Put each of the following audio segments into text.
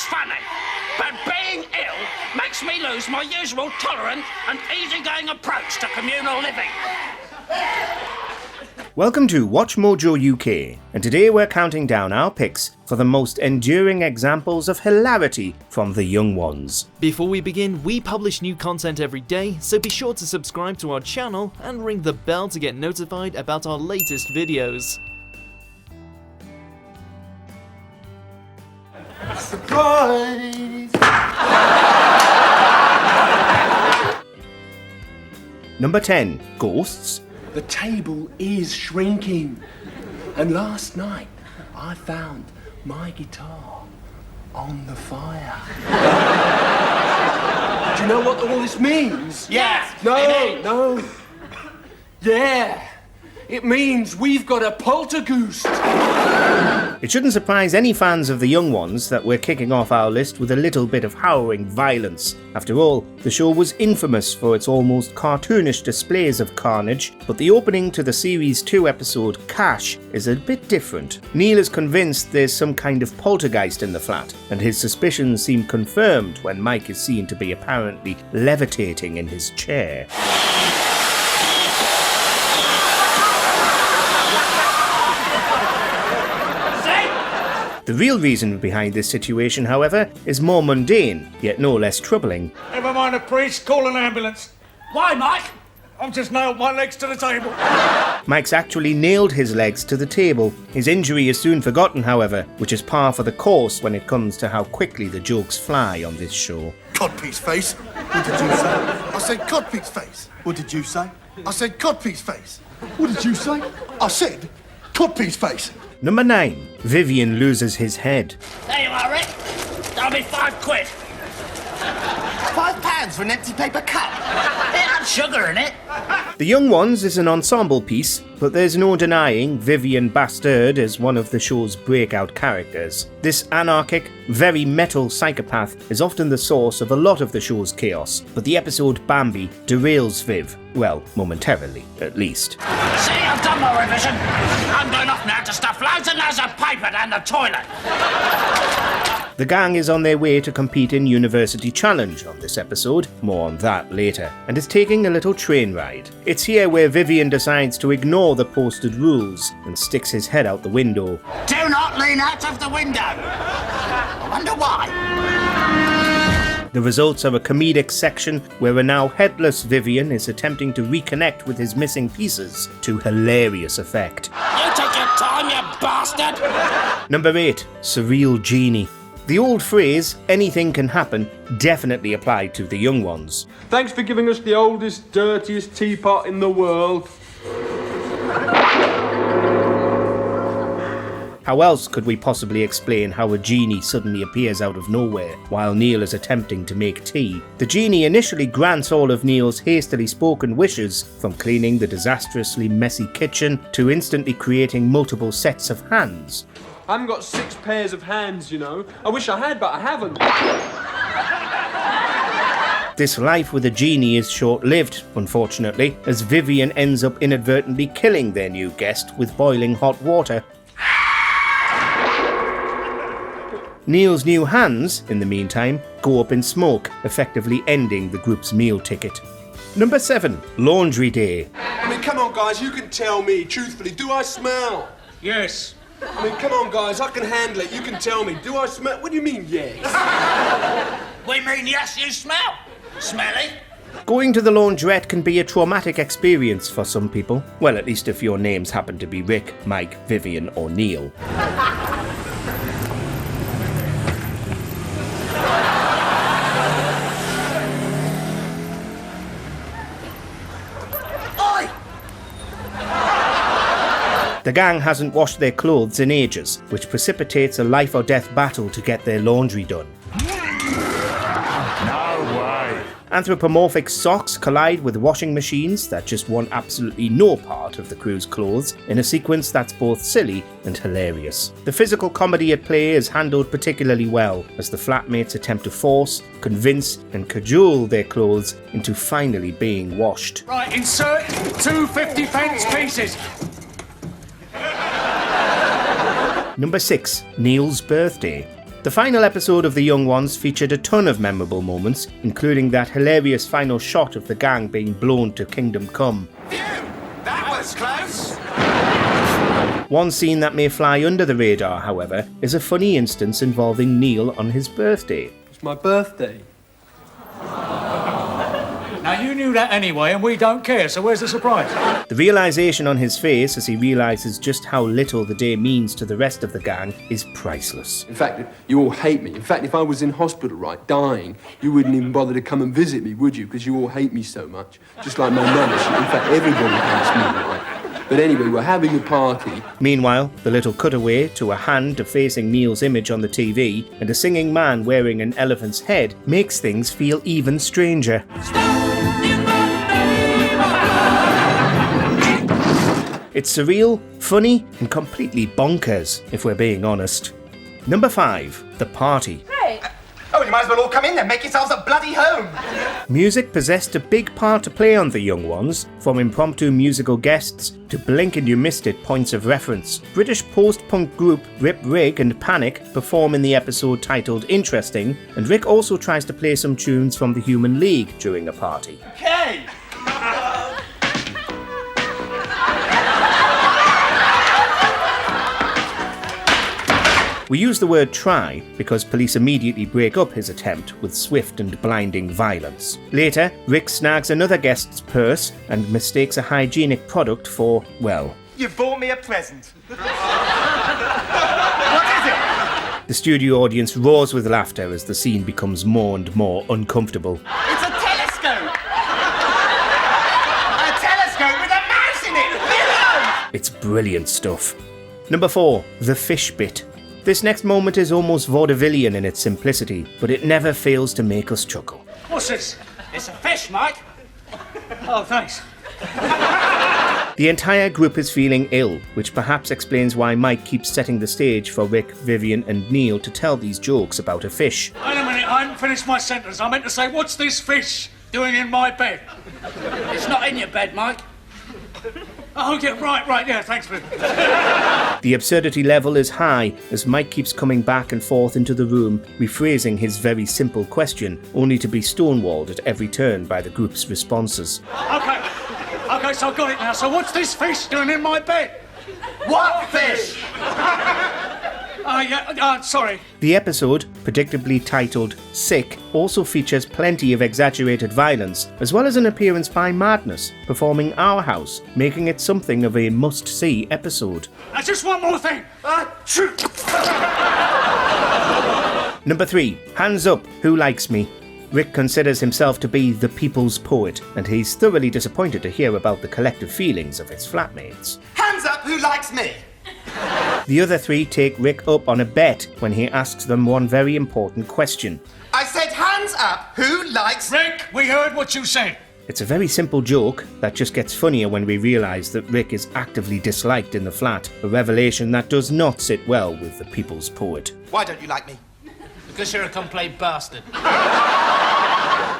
it's funny. But being ill makes me lose my usual tolerant and easygoing approach to communal living. Welcome to WatchMojoUK, and today we're counting down our picks for the most enduring examples of hilarity from the young ones. Before we begin, we publish new content every day, so be sure to subscribe to our channel and ring the bell to get notified about our latest videos. Surprise! Number 10. Ghosts. The table is shrinking. And last night, I found my guitar on the fire. Do you know what all this means? Yes. No. Yeah. It means we've got a poltergeist. It shouldn't surprise any fans of the young ones that we're kicking off our list with a little bit of harrowing violence. After all, the show was infamous for its almost cartoonish displays of carnage, but the opening to the Series 2 episode Cash is a bit different. Neil is convinced there's some kind of poltergeist in the flat, and his suspicions seem confirmed when Mike is seen to be apparently levitating in his chair. The real reason behind this situation, however, is more mundane, yet no less troubling. Never mind the priest, call an ambulance. Why, Mike? I've just nailed my legs to the table. Mike's actually nailed his legs to the table. His injury is soon forgotten, however, which is par for the course when it comes to how quickly the jokes fly on this show. Codpiece face. What did you say? I said codpiece face. What did you say? I said codpiece face. What did you say? I said codpiece face. Number 9. Vyvyan Loses His Head. There you are, Rick. That'll be £5. £5 for an empty paper cup. It had sugar in it. The Young Ones is an ensemble piece, but there's no denying Vyvyan Bastard is one of the show's breakout characters. This anarchic, very metal psychopath is often the source of a lot of the show's chaos, but the episode Bambi derails Viv. Well, momentarily, at least. See, I've done my revision. I'm going off now to stuff loads and loads of paper down the toilet. The gang is on their way to compete in University Challenge on this episode, more on that later, and is taking a little train ride. It's here where Vyvyan decides to ignore the posted rules and sticks his head out the window. Do not lean out of the window. I wonder why. The results are a comedic section where a now headless Vyvyan is attempting to reconnect with his missing pieces to hilarious effect. You take your time, you bastard. Number 8. Surreal Genie. The old phrase, anything can happen, definitely applied to the young ones. Thanks for giving us the oldest, dirtiest teapot in the world. How else could we possibly explain how a genie suddenly appears out of nowhere while Neil is attempting to make tea? The genie initially grants all of Neil's hastily spoken wishes, from cleaning the disastrously messy kitchen to instantly creating multiple sets of hands. I haven't got 6 pairs of hands, you know. I wish I had, but I haven't. This life with a genie is short-lived, unfortunately, as Vyvyan ends up inadvertently killing their new guest with boiling hot water. Neil's new hands, in the meantime, go up in smoke, effectively ending the group's meal ticket. Number 7. Laundry Day. I mean, come on, guys, you can tell me, truthfully, do I smell? Yes. I mean, come on, guys, I can handle it. You can tell me, do I smell? What do you mean, yes? We mean yes, you smell. Smelly. Going to the laundrette can be a traumatic experience for some people. Well, at least if your names happen to be Rick, Mike, Vyvyan or Neil. The gang hasn't washed their clothes in ages, which precipitates a life or death battle to get their laundry done. No way. Anthropomorphic socks collide with washing machines that just want absolutely no part of the crew's clothes in a sequence that's both silly and hilarious. The physical comedy at play is handled particularly well as the flatmates attempt to force, convince and cajole their clothes into finally being washed. Right, insert 2 50-pence pieces. Number 6. Neil's birthday. The final episode of The Young Ones featured a ton of memorable moments, including that hilarious final shot of the gang being blown to Kingdom Come. Phew! That was close! One scene that may fly under the radar, however, is a funny instance involving Neil on his birthday. It's my birthday. Now, you knew that anyway, and we don't care, so where's the surprise? The realisation on his face as he realises just how little the day means to the rest of the gang is priceless. In fact, you all hate me. In fact, if I was in hospital, right, dying, you wouldn't even bother to come and visit me, would you? Because you all hate me so much. Just like my mum. In fact, everybody hates me, right? But anyway, we're having a party. Meanwhile, the little cutaway to a hand defacing Neil's image on the TV and a singing man wearing an elephant's head makes things feel even stranger. It's surreal, funny, and completely bonkers, if we're being honest. Number 5, The Party. Hey! Oh, you might as well all come in then, make yourselves a bloody home! Music possessed a big part to play on The Young Ones, from impromptu musical guests to blink and you missed it points of reference. British post-punk group Rip Rig and Panic perform in the episode titled Interesting, and Rick also tries to play some tunes from the Human League during a party. Okay! We use the word try because police immediately break up his attempt with swift and blinding violence. Later, Rick snags another guest's purse and mistakes a hygienic product for, well... You bought me a present. What is it? The studio audience roars with laughter as the scene becomes more and more uncomfortable. It's a telescope! A telescope with a mouse in it! Brilliant! It's brilliant stuff. Number 4, The Fish Bit. This next moment is almost vaudevillian in its simplicity, but it never fails to make us chuckle. What's this? It's a fish, Mike. Oh, thanks. The entire group is feeling ill, which perhaps explains why Mike keeps setting the stage for Rick, Vyvyan and Neil to tell these jokes about a fish. Wait a minute, I haven't finished my sentence. I meant to say, what's this fish doing in my bed? It's not in your bed, Mike. Oh, yeah, right, yeah, thanks, Viv. The absurdity level is high as Mike keeps coming back and forth into the room, rephrasing his very simple question, only to be stonewalled at every turn by the group's responses. Okay, so I've got it now. So what's this fish doing in my bed? What fish? Sorry. The episode, predictably titled Sick, also features plenty of exaggerated violence, as well as an appearance by Madness, performing Our House, making it something of a must-see episode. Just one more thing. Number 3, Hands Up, Who Likes Me? Rick considers himself to be the people's poet, and he's thoroughly disappointed to hear about the collective feelings of his flatmates. Hands up, who likes me? The other 3 take Rick up on a bet when he asks them one very important question. I said hands up, who likes... Rick, we heard what you said. It's a very simple joke that just gets funnier when we realise that Rick is actively disliked in the flat, a revelation that does not sit well with the people's poet. Why don't you like me? Because you're a complete bastard.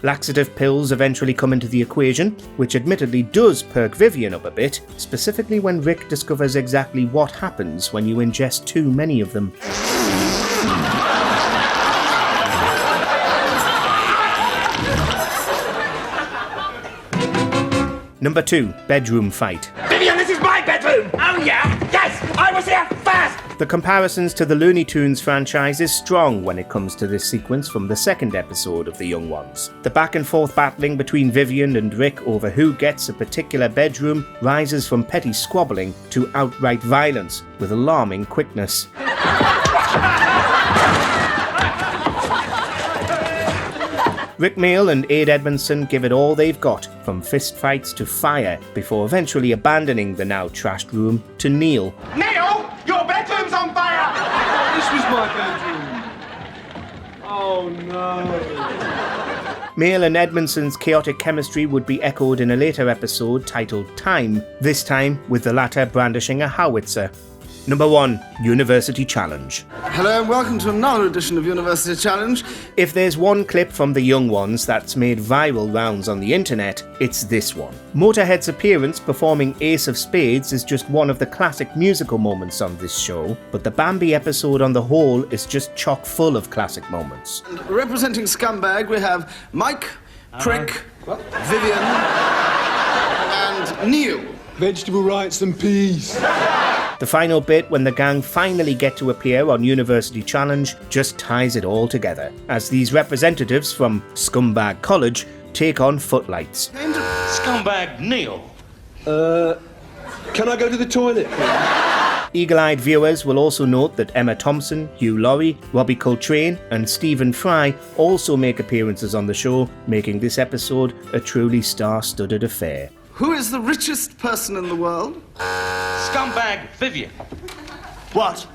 Laxative pills eventually come into the equation, which admittedly does perk Vyvyan up a bit, specifically when Rick discovers exactly what happens when you ingest too many of them. Number 2, Bedroom Fight. Vyvyan, this is my bedroom! Oh, yeah? Yes! I was here first! The comparisons to the Looney Tunes franchise is strong when it comes to this sequence from the second episode of The Young Ones. The back and forth battling between Vyvyan and Rick over who gets a particular bedroom rises from petty squabbling to outright violence with alarming quickness. Rick Mayall and Ade Edmondson give it all they've got, from fistfights to fire, before eventually abandoning the now trashed room to Neil. Neil, your bedroom's on fire! This was my bedroom. Oh, no. Mayall and Edmondson's chaotic chemistry would be echoed in a later episode titled Time, this time with the latter brandishing a howitzer. Number 1. University Challenge. Hello and welcome to another edition of University Challenge. If there's one clip from the young ones that's made viral rounds on the internet, it's this one. Motorhead's appearance performing Ace of Spades is just one of the classic musical moments on this show, but the Bambi episode on the whole is just chock full of classic moments. And representing Scumbag, we have Mike, Prick, Vyvyan, and Neil. Vegetable rights and peas. The final bit, when the gang finally get to appear on University Challenge, just ties it all together, as these representatives from Scumbag College take on footlights. Scumbag Neil. Can I go to the toilet, please? Eagle-eyed viewers will also note that Emma Thompson, Hugh Laurie, Robbie Coltrane and Stephen Fry also make appearances on the show, making this episode a truly star-studded affair. Who is the richest person in the world? Scumbag Vyvyan. What?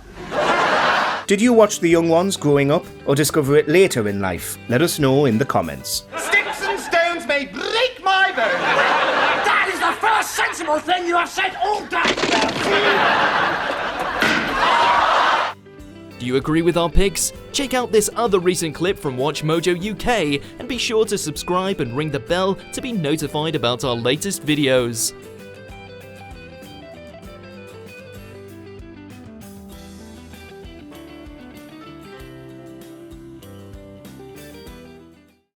Did you watch The Young Ones growing up or discover it later in life? Let us know in the comments. Sticks and stones may break my bones. That is the first sensible thing you have said all day. Do you agree with our picks? Check out this other recent clip from WatchMojoUK and be sure to subscribe and ring the bell to be notified about our latest videos.